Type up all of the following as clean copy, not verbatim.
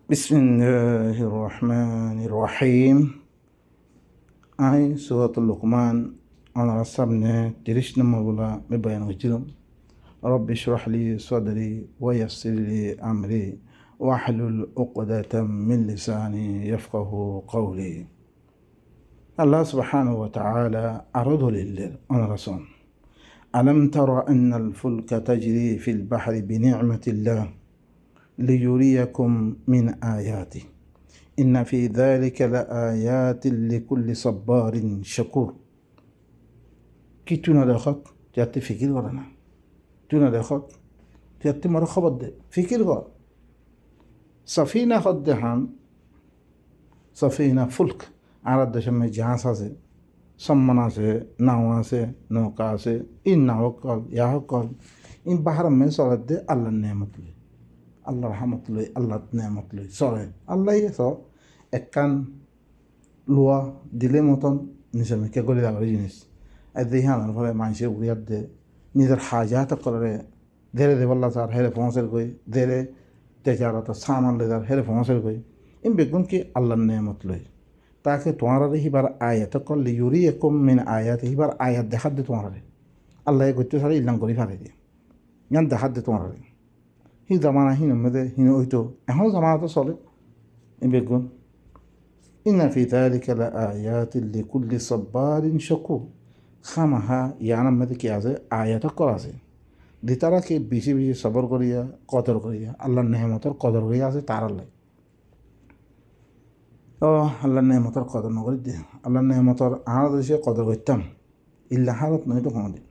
বিসমিল্লাহির রহমানির রহিম। আই সূরাতুল লুকমান ওনার সামনে 30 নম্বর বলা আমি বয়ান হয়েছিলাম। রব্বি ইশরাহ লি সাদরি ওয়া ইয়াসসির লি আমরি ওয়াহলুল উকদাতাম মিন লিসানি ইয়াফকাহু কওলি। আল্লাহ সুবহানাহু ওয়া তাআলা আরদ লিল্লাহ ওনার রাসূল আলম তারা আন্নাল ফুলকা তাজরি ফিল বাহরি বিনি'মাতিল্লাহ লিয়ুরিয়াকুম মিন আয়াতি ইন্না ফি যালিকা লাআয়াতিন লিকুল্লি সাব্বারিন শাকুর। কি তুই না দেখত যাতে ফিকির করে না, তুই না দেখত যাতে মর খবর দে ফিকির কর। সফিনা হদ দেহান সফিনা ফুলক আর দেশের মধ্যে জাহাজ আছে, সম্মান আছে, নাও আছে, নৌকা আছে। ইন নাও কল ইয়া কল ইন বাহার মে চলত দে আল্লাহর নেয়ামত লই, আল্লাহর রহমত লই, আল্লাহর নেয়ামত লই চলে। আল্লাহ সব একখান লোয়া দিলে মতন নিজের মেকে গলি লাগলে জিনিস দিহানোর ফলে মানুষের উড়িয়ার দে নিজের হাজাত করে ধেরে দেবল্লা তার হেরে পৌঁছের গই ধেরে তেজারত সামান লেদার হেরে পৌঁছের গই ইম বেগুন কি আল্লাহর নেয়ামত লই তাকে তোমার হিবার আয়াত করলে ইউরি একম মেন আয়াত হিবার আয়াত দেখার দে তোমার আল্লাহ করতে সারে ইল্লাম করি ফারে দিয়ে জ্ঞান দেখার দে তোমার হি জামানা হিন মেদে হিন হইতো এখন জামানা তো চলে ইম বেগুন ইন্না ফি যালিকা লাআয়াতিন লিকুল্লি সাব্বারিন শাকুর। খামাহা ইয়ানার মধ্যে কি আছে আয়াত করা আছে দি তারা কি বেশি বেশি সবর করিয়া কদর করিয়া আল্লাহর নেয়ামতের কদর করিয়া আছে তার আল্লাহ। ও আল্লাহর নেয়ামতের কদর নকরি দে আল্লাহর নেয়ামতের আর দেশে কদর করতাম ইল্লা হালত নয় তো কোনোদিন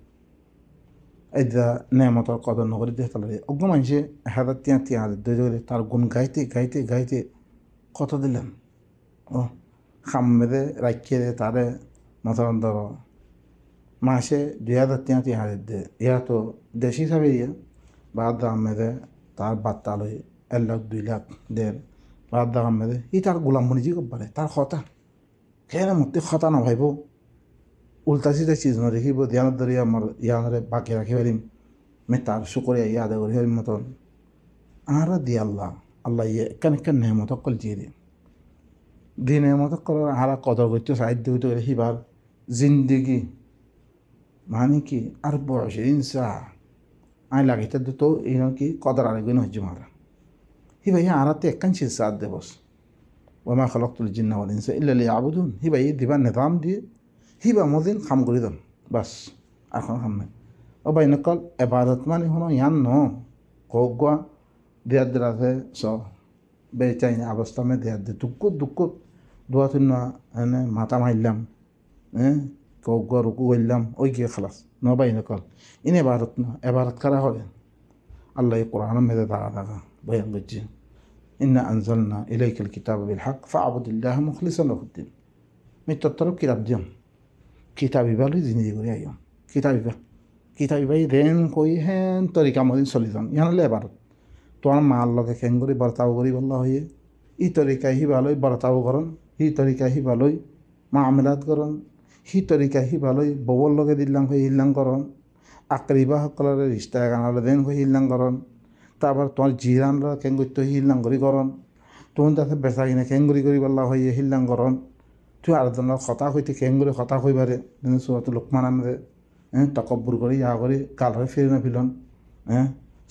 এইটা নেয়ামতের কদর নকরি দে তাহলে অজ্ঞ মানুষে হাজার তিয়া দে তার গুণ গাইতে গাইতে গাইতে কত দিলেন ও খাম্মেদে রাখিয়ে দে তারে মতন ধর মাসে 2000 দে ইয়া তো দেশি হিসাবে ইয়া বাদ দামেদে তার বার্তা লই 1 লাখ 2 লাখ দেড় বাদ দামেদে ই তার গোলাম মনিজি করবারে তার কথা কেন মতে কথা না ভাইব উল্টা সিধা চিজ ন দেখিব ধ্যান ধরে আমার ইয়ারে বাকি রাখি পারিম মে তার শুকরিয়া ইয়া আদায় করি পারিম মতন আর দি আল্লাহ আল্লাহ ইয়ে কেন নেমত কল দিয়ে দিন দিনের মতো করার হারা কদর করতে সাহায্য হইতে গেলে হিবার জিন্দিগি মানে কি আর 20 সা আই লাগাইতে তো এই কি কদর আরেকদিন হচ্ছে মারা হি ভাই আরাতে একখান শেষ সাত দে বস ওমা খালাকতুল জিন্না ওয়াল ইনসা ইল্লা লিয়াবুদুন হি ভাই দিবা নিজাম দিয়ে হিবা মদিন খাম করে দেন বাস আর কোনো খাম নাই ও ভাই নকল এবাদত মানে হলো ইয়ান ন কোগা দেয়ার দেরাতে সব বেচাইনি অবস্থা মে দেয়ার দে দুঃখ দোয়া তুন এনে মাথা মারলাম কোগা রুকু হইলাম ওই গিয়ে খালাস ন ভাই নকল ইন এবাদত না এবাদত করা হবে আল্লাহ কোরআন মেদে দাগা দাগা বয়ান করছে ইন্না আনজালনা ইলাইকাল কিতাবা বিল হক ফা'বুদিল্লাহ মুখলিসান লাহুদ্দিন মিত্র তরফ কিতাব দিম কিতাবি ভালোই জিনিস করে আইম কিতাবি ভাই রেন কই হেন তরিকা মদিন চলি যান ইহানলে এবারত তোমার মার লগে কেন করে বর্তাও করি বললা হইয়ে ই তরিকায় হি ভালোই বর্তাও করন হি তরিকায় হি ভালোই মামলাত করন হি তরিকায় হি ভালোই ববর লগে দিল্লাম হয়ে হিল্লাং করন আকরিবা সকলের রিস্তা গানালে দেন হয়ে হিল্লাং করন তারপর তোমার জিরান কেন করতে হিল্লাং করি করন তখন তাতে বেচা কিনে কেঙ্গুরি করি বললা হইয়ে হিল্লাং করন তুই আরেকজনের কথা হইতে কেঙ্গুরি কথা কইবারে সুরাতুল লুকমান আনরে তকব্বুর করে ইয়া করে কালরে ফিরে না ফিলন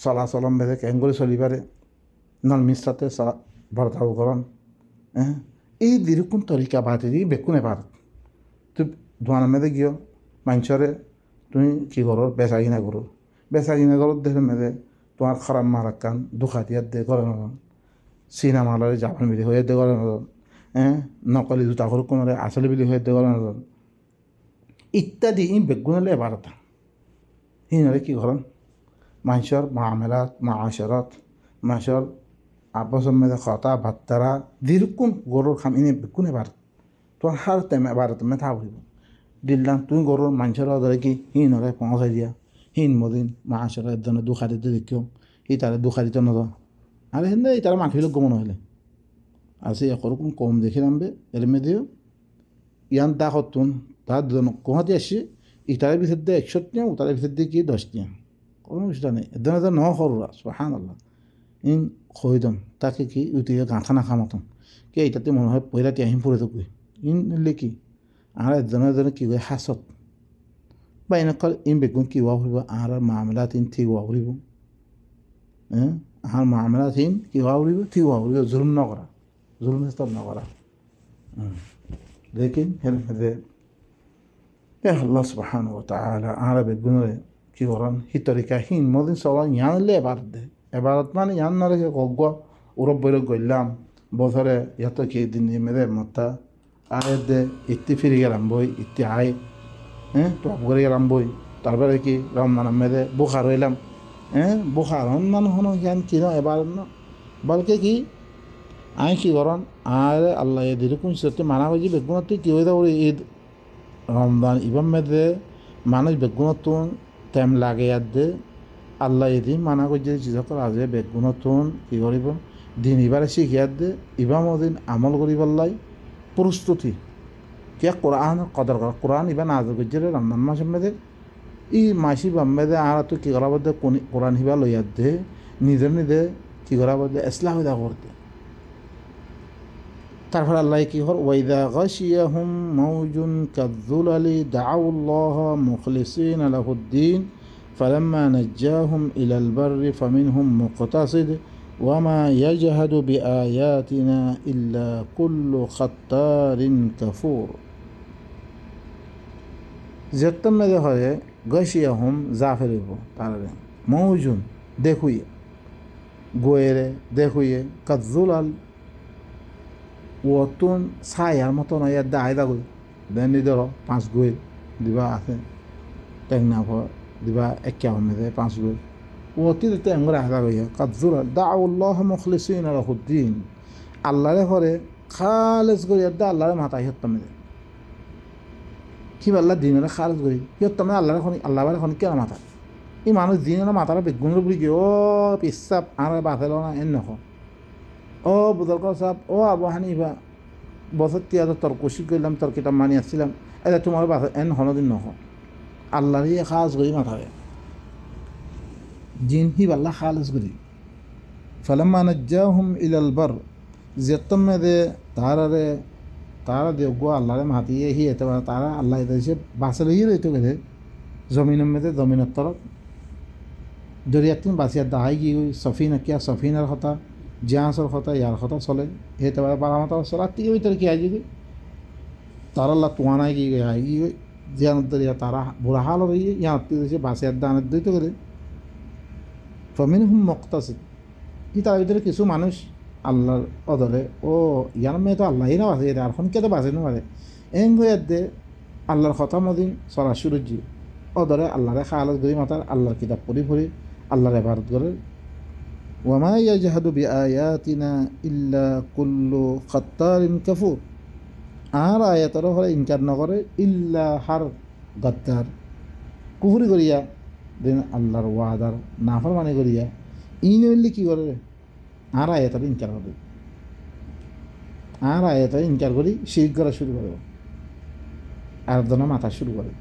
চলাচলন বেঁধে কেঙ্গুরি চলিবারে নল মিশ্রাতে ভরতাও করন এই যেরকম তরিকা বাদে দিয়ে বেকুন এবার তুই দোয়ানের মেধে গিয়ে মানুষরে তুমি কী করো বেচা কিনা করো দেখে মেধে তোমার খারাপ মারাক্কান দুখাতিয়ার দে করে নজন সিনেমালরে জাপান বিলি হয়ে দে করে নজন নকলি জুতা করো কোনো আসলে বিলি হয়ে দে করে নজন ইত্যাদি ই বেগুনলে এবারতা হিনরে কী করেন মানুষের মামেলাত মাশরত মানুষের আপসের মেধে কথা বার্তারা যেরকম গরুর খাম ইনি বেগুন এবার তোমার হার তেমে এবার তুমি থা হইব দিল্লাম তুমি গরুর মানুষের ধরে কি হিনরে পৌঁছাই দিয়া হিন মদিন মাশরের একজনে দুখারিতে দেখিও ই তারা দুখারিতে নজ আরে হেন এই তারা মাখিল গমন হইলে আছে একরকম কম দেখে নামবে এর মেয়েদেও ইয়ান দা হতুন তার দুজন কোহাতে আসছে ইটারের ভিতর দিয়ে 100 টিয়া ওটারের ভিতর দিয়ে কি 10 টিয়া কোনো বিষয়টা নেই এদের ন হরুরা সুবহানাল্লাহ ইন খৈদম তাকে কি উঠিয়ে গাঁথা না খামাতম কি এটাতে মনে হয় পয়লাতে আহিম পড়ে তো ইন নিলে কি আর একজনে কি করে হাসত বা এনেকল ইন বেগুন কি ওয়া হইব আর মামলাত ইন ঠিক ওয়া হইব আর মামলাত ইন কি ওয়া হইব ঠিক ওয়া হইব জুলুম নকরা জুলুম স্তব নকরা লেকিন হেলফে আল্লাহ সুবহানাহু ওয়া তাআলা আর বেগুন কি করেন হি তরিকা হিন মদিন সবাই ইয়ানলে এবারত দে এবারত মানে ইয়ান না রেখে গগ ওরব বইরে গইলাম বছরে এত কি দিন মেরে মতা আয় দে ইত্তি ফিরে গেলাম বই ইত্তি আয় টপ করে গেলাম বই তারপরে কি রমজান মেরে বুখার হইলাম বুখার অন্যান হন জ্ঞান কি না এবার না বলকে কি আয় কি করেন আর আল্লাহ এরকম সত্যি মানা হয়েছে বেগুনতে কি হয়ে যাবো ঈদ রমজান ইবাম মেদে মানুষ বেগুনতুন তেম লাগে দে আল্লাহ এদি মানা করছে যিসকল আজ বেগুনতুন কি করিব দিন এবারে শিখিয়ার দে ইবাম দিন আমল করিব লাই প্রস্তুতি কে কোরআন কদর করা কোরআন ইবা নাজর করছে রমজান মাসের মেদে ই মাসি বাম্মেদে আর তো কি করা বলতে কোরআন হিবা লইয়ার দে নিজের নিজে কি করা বলতে ইসলাম হইদা করতে তারপর আল্লাহ কি হর ওয়াইদা গাশিয়াহুম মাউজুন কাযযুলালি দাউল্লাহ মুখলিসিন লাহুদ্দিন ফালাম্মা নাজ্জাহুম ইলাল বাররি ফামিনহুম মুকতাসিদ ওয়ামা ইয়াজহাদু বিআয়াতিনা ইল্লা কুল্লু খাত্তারিন কাফুর যত্তম মেদে হয় গাশিয়াহুম জাফরিব তারে মাউজুন দেখুইয়ে গোয়েরে দেখুইয়ে কাযযুলাল ওতন ছায়ার মতন ইয়ার দা আয়দা গই দেন ধর 5 গই দিবা আছে টেংনা ভর দিবা 51 মেদে 5 গই ওতি তে আমরা আয়দা গই কাযুর দাউল্লাহ মুখলিসিন লাহুদ্দিন আল্লাহরে করে খালেস করি দা আল্লাহরে মাথায় হত্যা মেদে কি আল্লাহ দিনের খালেস করি হত্যা মেদে আল্লাহরে খন আল্লাহরে খন কেন মাথা এই মানুষ দিনের মাথার বেগুনের বুড়ি কি ও পিসাব আর বাফেলো না এন নখ ও বুদরকর সাহেব ও আবু হানিফা বছর তিয়াদ তর্কশি করলাম তর্কিটা মানি আসছিলাম এটা তোমার বাসা এন হনদিন নহ আল্লাহরই খাস করি মাথাবে জিন হি আল্লাহ খালেস করি ফালাম্মা নাজ্জাহুম ইলাল বার যেতম মেদে তারা দেব আল্লাহরে মাতিয়ে হি এতে তারা আল্লাহ এসে বাসে লইয়ে রইতে গেলে জমিনের মেদে জমিনের তরফ দরিয়াত বাসিয়ার দাহাই কি সফিনা কিয়া সফিনার কথা জিয়াসর কথা ইয়ার কথা চলে হেতে বারামাতা চলে আর তিকে ভিতরে কি আইজি তারা আল্লাহ তোয়ানায় কি আই জিয়ান দরিয়া তারা বুড়া হাল হয়ে ইয়ার দেশে বাসিয়ার দানের দইতে করে ফমিন হুম মুক্তাসিদ কি তার ভিতরে কিছু মানুষ আল্লাহর অদরে ও ইয়ার মেয়ে তো আল্লাহই না বাসে আর এখন কে তো বাসে না পারে এম হয়ে দে আল্লাহর কথা মদিন সরা সুরজি অদরে আল্লাহরে খালাস গরি মাতার আল্লাহর কিতাব পড়ি পড়ি আল্লাহর ইবাদত করে ওয়ামা ইয়াজহাদু বিআয়াতিনা ইল্লা কুল্লু খাত্তারিন কাফুর আর আয়াতর হলে ইনকার নকরে ইল্লা হার গাদ্দার কুফরি করিয়া দেন আল্লাহর ওয়াদার নাফরমানি করিয়া ইন হইলে কি করে আর আয়াতর ইনকার করে আর আয়াতর ইনকার করি শিরক করা শুরু করে আর জনা মাথা শুরু করে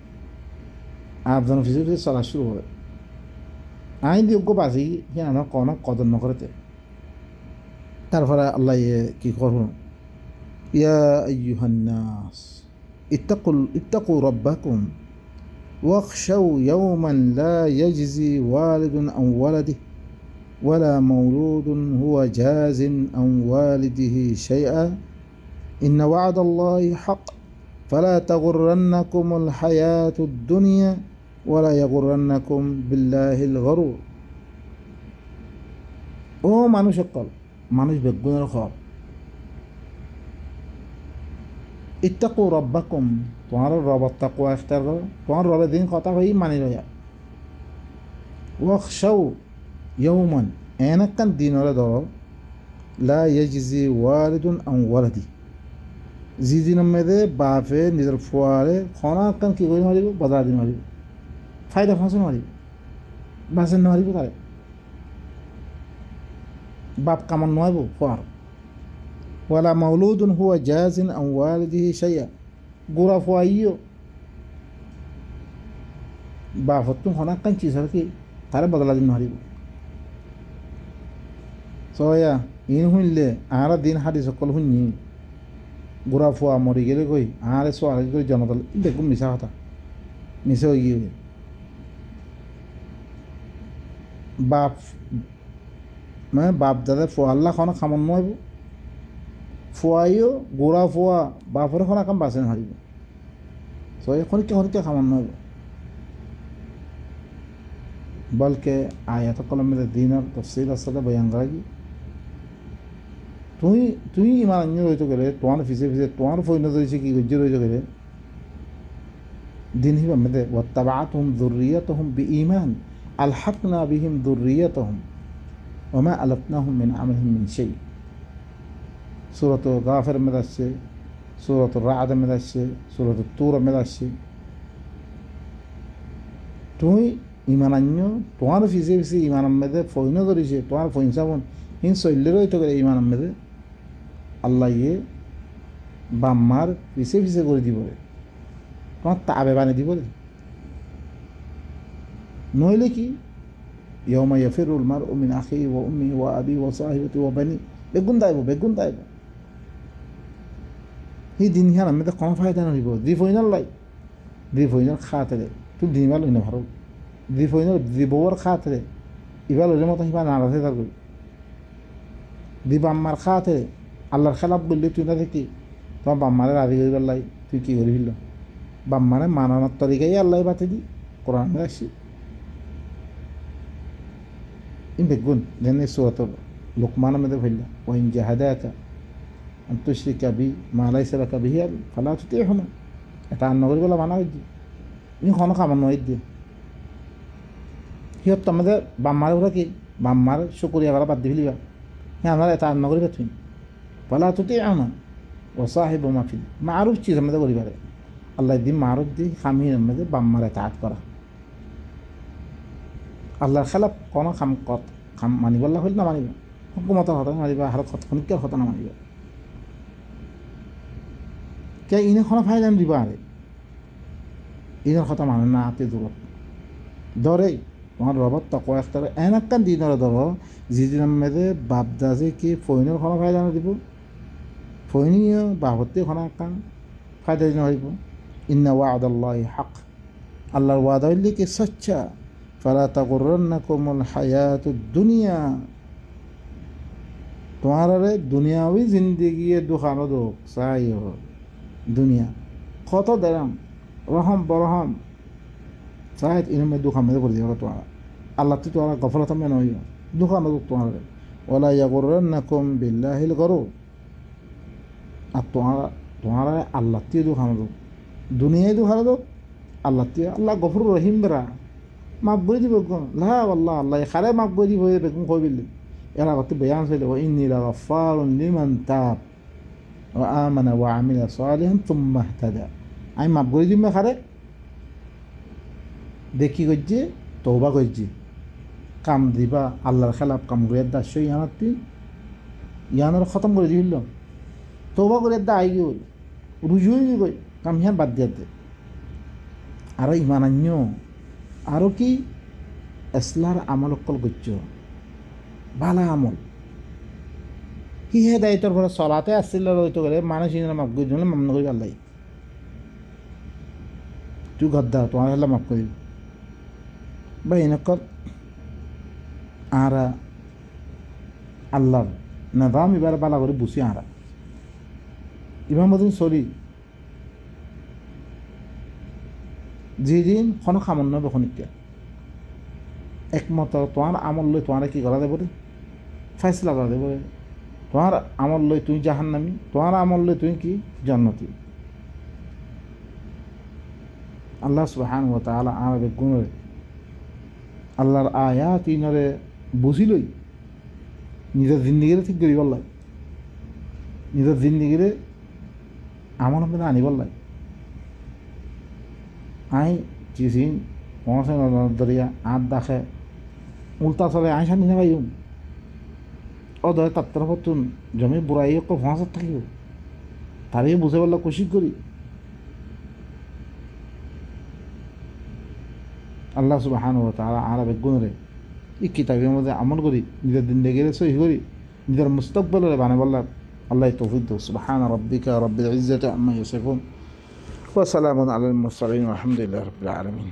আর জন ফিজির চলা শুরু করে আইন যোগ্য বাজি কেন কোনো কদর নকরেতে তারপরে আল্লাহ কি করুন ইয়া আইয়ুহান নাস ইত্তাকু রাব্বাকুম ওয়াখশাউ ইয়াওমান লা ইয়াজজি ওয়ালিদুন আন ওয়ালাদিহি ওয়ালা মাওলুদুন হুয়া জাজিন আন ওয়ালিদিহি শাইআ ইন্না ওয়া'দাল্লাহি হক ফালা তাগুররান্নাকুমুল হায়াতুদ দুনিয়া ওয়ালা ইয়াগুররান্নাকুম বিল্লাহিল গরুর ও মানুষ সকল মানুষ বেগুনের খব ইত্তাকু রব্বাকুম তোমার রবের তাকওয়া ইখতিয়ার করো তোমার রবের দিন কথা কই মানি লয়া ওয়াখশাউ ইয়াওমান এনাকান দিনরে ধরো লা ইয়াজজি ওয়ালিদুন আন ওয়ালাদি জি দিনের মেয়েদে বাপে নিজের ফুয়ারে খনাকান কি করে মারিব বদলা দিন মারিব ফায়দা ফাঁসে মারিব বাসের মারিব তারে বাপ কামান নয়ব ফুয়ার ওয়ালা মাউলুদুন হুয়া জাজিন আন ওয়ালিদিহি শাইআ গোড়া ফুয়াইও বাপ হতুন খনাকান চিজ আর কি তারে বদলা দিন মারিব সয়া ইন শুনলে আর দিন হাঁটি সকল শুনি গোড়া ফুয়া মরি গেলে কই আর সোয়ারি করে জনতাল দেখুন মিশা কথা মিশে হয়ে গিয়ে বাপ মানে বাপ দাদা ফুয়া আল্লাহ খানা খামন নয় ফুয়াইও গোড়া ফুয়া বাপরে খানা কাম বাঁচে হারিব সয় খনিকা খামন নয় বলকে আয়াত কলমের দিনের তফসিল আসলে বয়ান করা কি তুই ইমান আন্য রইতে গেলে তোমার ফিসে তোমার ফৈন্য রয়েছে কি গজ্য রইতে গেলে দিন হিবা মেদে ওয়াত্তাবাআতুহুম যুররিয়াতুহুম বিঈমান আলহাকনা বিহিম যুররিয়াতুহুম ওয়া মা আলাতনাহুম মিন আমালিহিম মিন শাই সূরাতুল গাফির মধ্যে আসছে সূরাতুর রা'দ মধ্যে আসছে সূরাতুত তুর মধ্যে আসছে তুই ইমান আন্য তোমার ফিসে ইমান মেদে ফৈন্য ধরেছে তোমার ফৈন সাবন হিন শৈল্য রইতে গেলে ইমান মেদে আল্লাহ ইয়ে বাম্মার পিছে করে দিব তোমার তাবে বানিয়ে দিব নইলে কি ইয়াউমা ইয়াফিরুল মারউ মিন আখিহি ওয়া উম্মিহি ওয়া আবিহি ওয়া সাহিবাতিহি ওয়া বানি বেগুন দাইব এই দিন হিয়ান আমি তো কোনো ফায়দা নহিব দি ফইনাল লাই দি ফইনাল খাতরে তুই দিনবার লইনা ভালো দি ফইনাল দি বউর খাতরে ইবার লইলে মতো হিবা নারাজে থাকবি দি বাম্মার খাতরে আল্লাহর খেলাফ বললি তুই না দেখি তোমার বাম্মারে রাজি করিবার লাই তুই কী করি ফেলল বাম্মারে মানানোর তরিকাই আল্লাহ বাতে দি কোরআন আসি ইন বেগুন দেন সুরাতুল লুকমানের মধ্যে ফেললা ওয়াইন জাহাদাকা আন তুশরিকা বি মা লাইসা লাকা বিহি ফালা তুতিহুমা এটা আন্ন করি বলে মানা হইদি ইন কোনো কামান নয় দিয়ে সিহঁত তোমাদের বাম্মারে ওরা কি বাম্মার শুকুরিয়া করা বাদ দি ফেলিবা হ্যাঁ আমরা এটা আন্ন করিবা তুই ফালা তুতিহুমা ওয়া সাহিবুহুমা ফিল মারুফ চিজ আমাদের করিবারে আল্লাহ দি মারুফ দি খামির মধ্যে বাম্মারে তাআত করা আল্লাহর খেলাফ কোনো খাম মানিব আল্লাহ হইলে না মানিবা হুকুমতের কথা মানিবা আর খনিকের কথা না মানিবা কে ইনে কোনো ফায়দা দিবা আরে ইনের কথা মানে না আতে দূরত ধরে তোমার রবত তক একটা এন একটা দিনের ধর যেদিনের মেয়েদে বাপদাজে কি ফইনের কোনো ফায়দা না দিব ফইনিও বাপতে কোনো একটা ফায়দা দিন হইব ইন্না ওয়াদাল্লাহি হক আল্লাহর ওয়াদা হইলে কি সচ্চা ফালা তাগুরন্নাকুমুল হায়াতুদ দুনিয়া তোমারে দুনিয়াবি জিন্দেগি দুখানো দো চাই দুনিয়া কত দেরাম রহম বরহম চাইত ইনমে দুখান মেরে করে দিও তোমার আল্লাহ তো তোমার গফলতা মে নয় দুখানো দো তোমার ওয়ালা ইয়াগুরন্নাকুম বিল্লাহিল গরুর আর তোমার আল্লাহ তে দুখানো দো দুনিয়ায় দুখানো দো আল্লাহ তে আল্লাহ গফুর রহিম বেরা মাফ করে দিব লা আল্লাহ আল্লাহ খারে মাফ করে দিব বেগুন কই বিল এরা কত বয়ান ছিল ওয়া ইন্নী লাগাফফারুন লিমান তাব ওয়া আমানা ওয়া আমিলা সালিহান থুম্মা ইহতাদা আমি মাফ করে দিম খারে দেখি গজ্জে তওবা গজ্জে কাম দিবা আল্লাহর খেলাফ কাম করে দাস ইয়ানাতি ইয়ানার খতম করে দিল তওবা করে দা আই গই রুজুই গই কাম হিয়ান বাদ দিয়াতে আর ইমানান্য আরও কি এসলার আমল অকল গজ্য ভালা আমল হি হে দায়িত্বর ঘরে চলাতে আসছিল রইতে গেলে মানুষ মাফ করে দিলে মামলা করি আল্লাহ তুই গদ্দা তোমার হলে মাফ করি বা এনেকর আরা আল্লাহর নাম এবার বালা করে বুঝি আরা ইমাম মদিন চলি যেদিন কোনো খামন নয় খনিকা একমত তোমার আমল লই তোমার কি করা দেবো রে ফাইসলা করা দেবো রে তোমার আমল লই তুই জাহান্নামী তোমার আমল লই তুই কি জান্নাতি আল্লাহ সুবহানাহু ওয়া তাআলা আমাদের গুণরে আল্লাহর আয়াত ইনরে বুঝি লই নিজের জিন্দিগিরে ঠিক করি বললাই নিজের জিন্দিগিরে আমল মধ্যে আনি বললাই আই চিসিন পৌঁছে দরিয়া আট দাখে উল্টা চলে আই সানি না পাইম ও ধরে তার তুন জমি বুড়াই অক ভঁসাত থাকিব তারই বুঝে বললে কোশিশ করি আল্লাহ সুবহানাহু ওয়া তাআলা আরবে গুণরে এই কিতাবের মধ্যে আমল করি নিজের জিন্দেগিরে সহি করি নিজের মুস্তকবল বানে বললা আল্লাহ তৌফিক দো। সুবহানা রাব্বিকা রাব্বিল ইজ্জাতি আম্মা ইয়াসিফুন ওয়া সালামুন আলাল মুরসালিন ওয়া আলহামদুলিল্লাহি রাব্বিল আলামিন।